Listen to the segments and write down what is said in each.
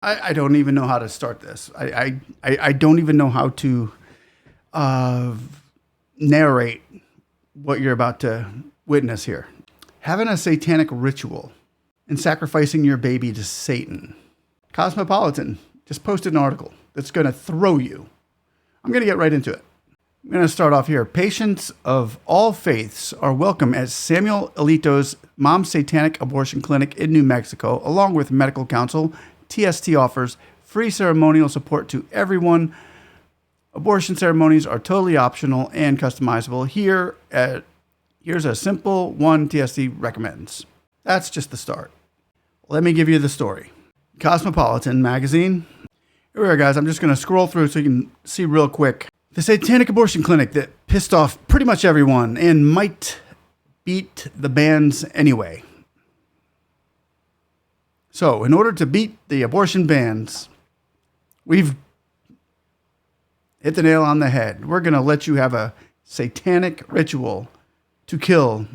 I don't even know how to start this. I don't even know how to narrate what you're about to witness here. Having a satanic ritual and sacrificing your baby to Satan. Cosmopolitan just posted an article that's going to throw you. I'm going to get right into it. I'm going to start off here. Patients of all faiths are welcome at Samuel Alito's Mom's Satanic Abortion Clinic in New Mexico, along with medical counsel. TST offers free ceremonial support to everyone. Abortion ceremonies are totally optional and customizable. Here's a simple one TST recommends. That's just the start. Let me give you the story. Cosmopolitan magazine. Here we are, guys. I'm just going to scroll through so you can see real quick. The Satanic Abortion Clinic that pissed off pretty much everyone and might beat the bans anyway. So, in order to beat the abortion bans, we've hit the nail on the head. We're going to let you have a satanic ritual to kill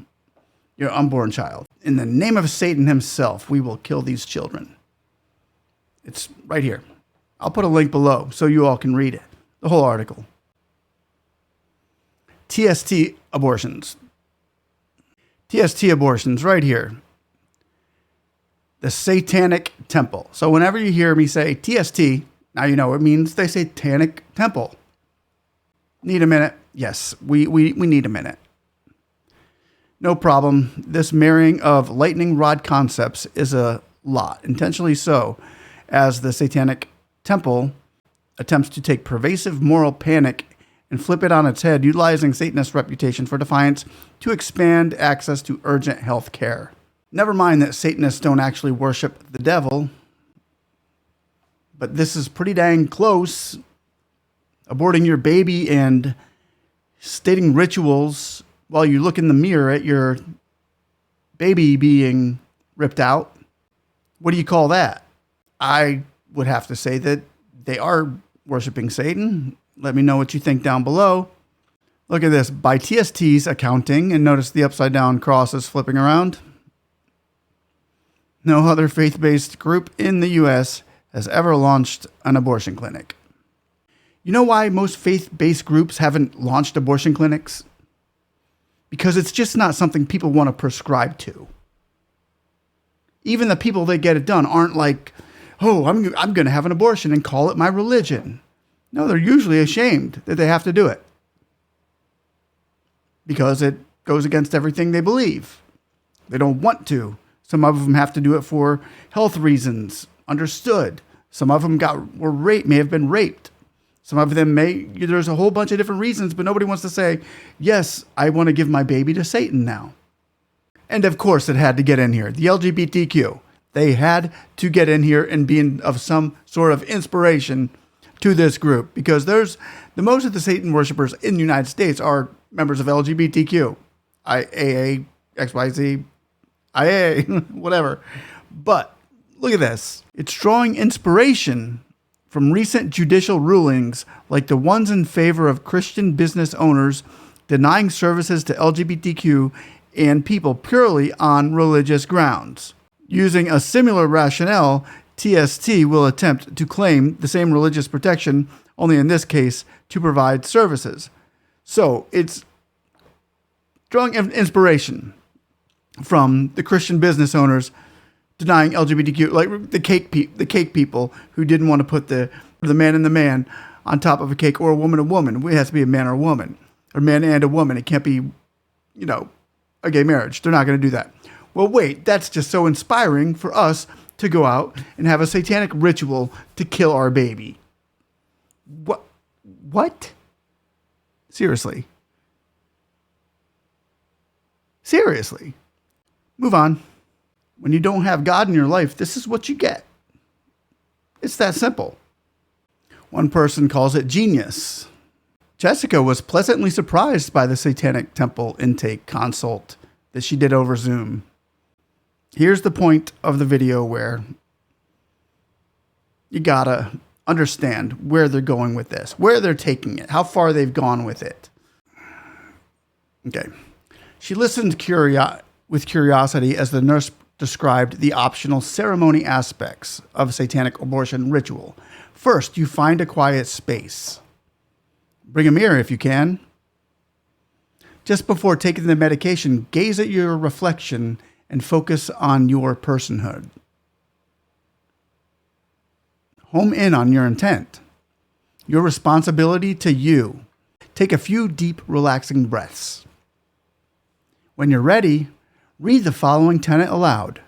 your unborn child. In the name of Satan himself, we will kill these children. It's right here. I'll put a link below so you all can read it, the whole article. TST Abortions. TST Abortions, right here. The Satanic Temple. So whenever you hear me say TST, now you know it means the Satanic Temple. Need a minute? Yes, we need a minute. No problem. This marrying of lightning rod concepts is a lot, intentionally so, as the Satanic Temple attempts to take pervasive moral panic and flip it on its head, utilizing Satanist reputation for defiance to expand access to urgent health care. Never mind that Satanists don't actually worship the devil, but this is pretty dang close. Aborting your baby and stating rituals while you look in the mirror at your baby being ripped out. What do you call that? I would have to say that they are worshiping Satan. Let me know what you think down below. Look at this. By TST's accounting, and notice the upside down crosses flipping around. No other faith-based group in the U.S. has ever launched an abortion clinic. You know why most faith-based groups haven't launched abortion clinics? Because it's just not something people want to prescribe to. Even the people that get it done aren't like, oh, I'm going to have an abortion and call it my religion. No, they're usually ashamed that they have to do it because it goes against everything they believe. They don't want to. Some of them have to do it for health reasons. Understood. Some of them were raped, may have been raped. Some of them there's a whole bunch of different reasons, but nobody wants to say, yes, I want to give my baby to Satan now. And of course, it had to get in here. The LGBTQ, they had to get in here and be of some sort of inspiration to this group, because most of the Satan worshipers in the United States are members of LGBTQ, AA, XYZ, IA, whatever. But look at this. It's drawing inspiration from recent judicial rulings like the ones in favor of Christian business owners denying services to LGBTQ and people purely on religious grounds. Using a similar rationale, TST will attempt to claim the same religious protection, only in this case to provide services. So it's drawing inspiration from the Christian business owners denying LGBTQ, like the cake people who didn't want to put the man and the man on top of a cake, or a woman and woman. It has to be a man or a woman, or man and a woman. It can't be, a gay marriage. They're not going to do that. Well, wait, that's just so inspiring for us to go out and have a satanic ritual to kill our baby. What? Seriously. Move on. When you don't have God in your life, this is what you get. It's that simple. One person calls it genius. Jessica was pleasantly surprised by the Satanic Temple intake consult that she did over Zoom. Here's the point of the video where you gotta understand where they're going with this, where they're taking it, how far they've gone with it. Okay. She listened with curiosity as the nurse described the optional ceremony aspects of satanic abortion ritual. First, you find a quiet space. Bring a mirror if you can. Just before taking the medication, gaze at your reflection and focus on your personhood. Home in on your intent, your responsibility to you. Take a few deep, relaxing breaths. When you're ready, read the following tenet aloud.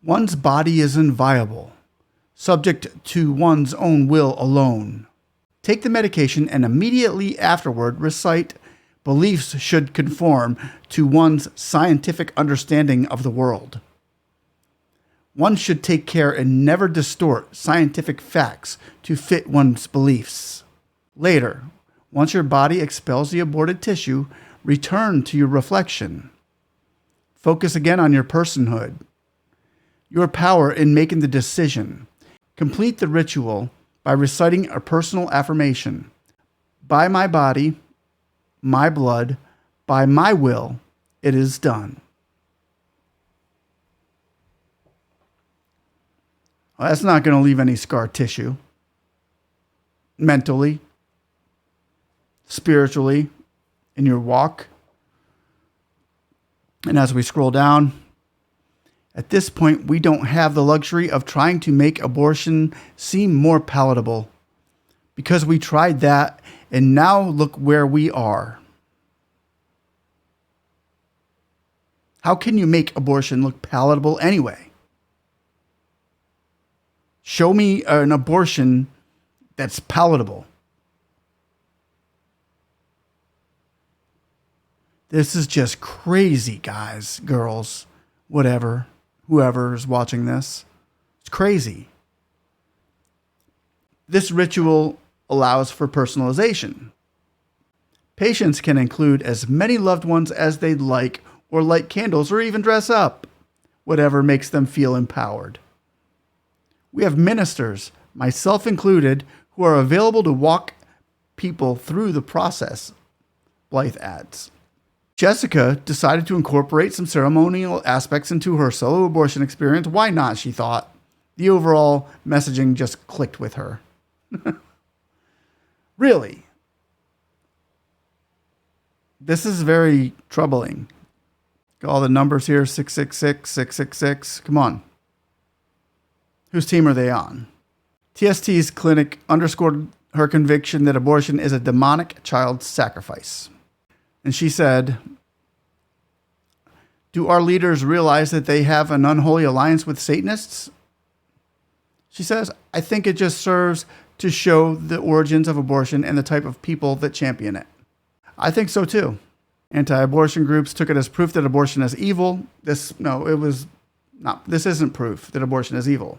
One's body is inviolable, subject to one's own will alone. Take the medication and immediately afterward recite, beliefs should conform to one's scientific understanding of the world. One should take care and never distort scientific facts to fit one's beliefs. Later, once your body expels the aborted tissue, return to your reflection. Focus again on your personhood, your power in making the decision. Complete the ritual by reciting a personal affirmation. By my body, my blood, by my will, it is done. Well, that's not going to leave any scar tissue. Mentally, spiritually, in your walk. And as we scroll down, at this point, we don't have the luxury of trying to make abortion seem more palatable, because we tried that, and now look where we are. How can you make abortion look palatable anyway? Show me an abortion that's palatable. This is just crazy, guys, girls, whatever, whoever is watching this. It's crazy. This ritual allows for personalization. Patients can include as many loved ones as they'd like, or light candles, or even dress up, whatever makes them feel empowered. We have ministers, myself included, who are available to walk people through the process, Blythe adds. Jessica decided to incorporate some ceremonial aspects into her solo abortion experience. Why not, she thought. The overall messaging just clicked with her. Really? This is very troubling. Got all the numbers here, 666, 666. Come on. Whose team are they on? TST's clinic underscored her conviction that abortion is a demonic child sacrifice. And she said, do our leaders realize that they have an unholy alliance with Satanists? She says, I think it just serves to show the origins of abortion and the type of people that champion it. I think so too. Anti-abortion groups took it as proof that abortion is evil. This isn't proof that abortion is evil.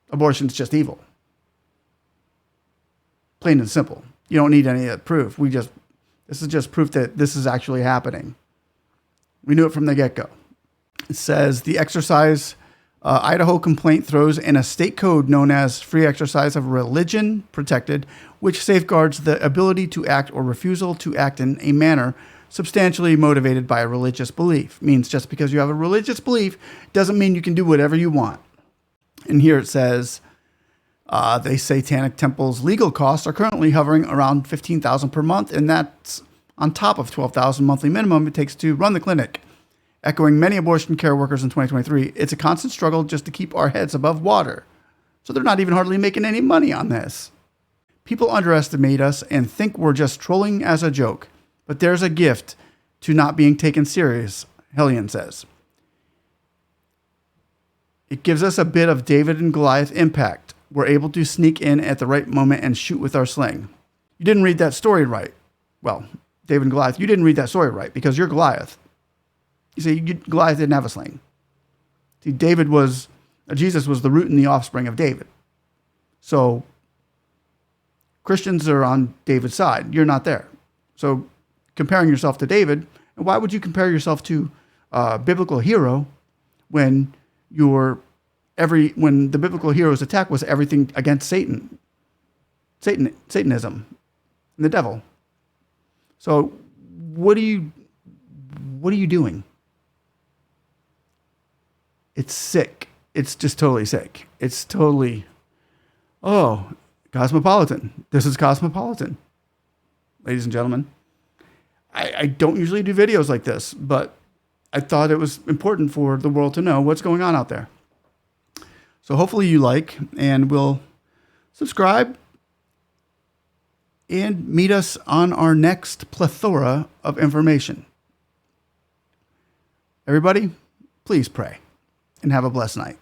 Abortion's just evil. Plain and simple. You don't need any proof. This is just proof that this is actually happening. We knew it from the get-go. It says the exercise Idaho complaint throws in a state code known as free exercise of religion protected, which safeguards the ability to act or refusal to act in a manner substantially motivated by a religious belief. Means just because you have a religious belief doesn't mean you can do whatever you want. And here it says, the Satanic Temple's legal costs are currently hovering around $15,000 per month, and that's on top of $12,000 monthly minimum it takes to run the clinic. Echoing many abortion care workers in 2023, it's a constant struggle just to keep our heads above water. So they're not even hardly making any money on this. People underestimate us and think we're just trolling as a joke, but there's a gift to not being taken serious, Hellion says. It gives us a bit of David and Goliath impact. We're able to sneak in at the right moment and shoot with our sling. You didn't read that story right. Well, David and Goliath, you didn't read that story right because you're Goliath. You see, Goliath didn't have a sling. See, Jesus was the root and the offspring of David. So Christians are on David's side. You're not there. So comparing yourself to David, and why would you compare yourself to a biblical hero when when the biblical hero's attack was everything against Satanism and the devil? So what are you doing? It's sick. It's just totally sick. It's totally, oh, Cosmopolitan. This is Cosmopolitan. Ladies and gentlemen, I don't usually do videos like this, but I thought it was important for the world to know what's going on out there. So hopefully you like and will subscribe and meet us on our next plethora of information. Everybody, please pray and have a blessed night.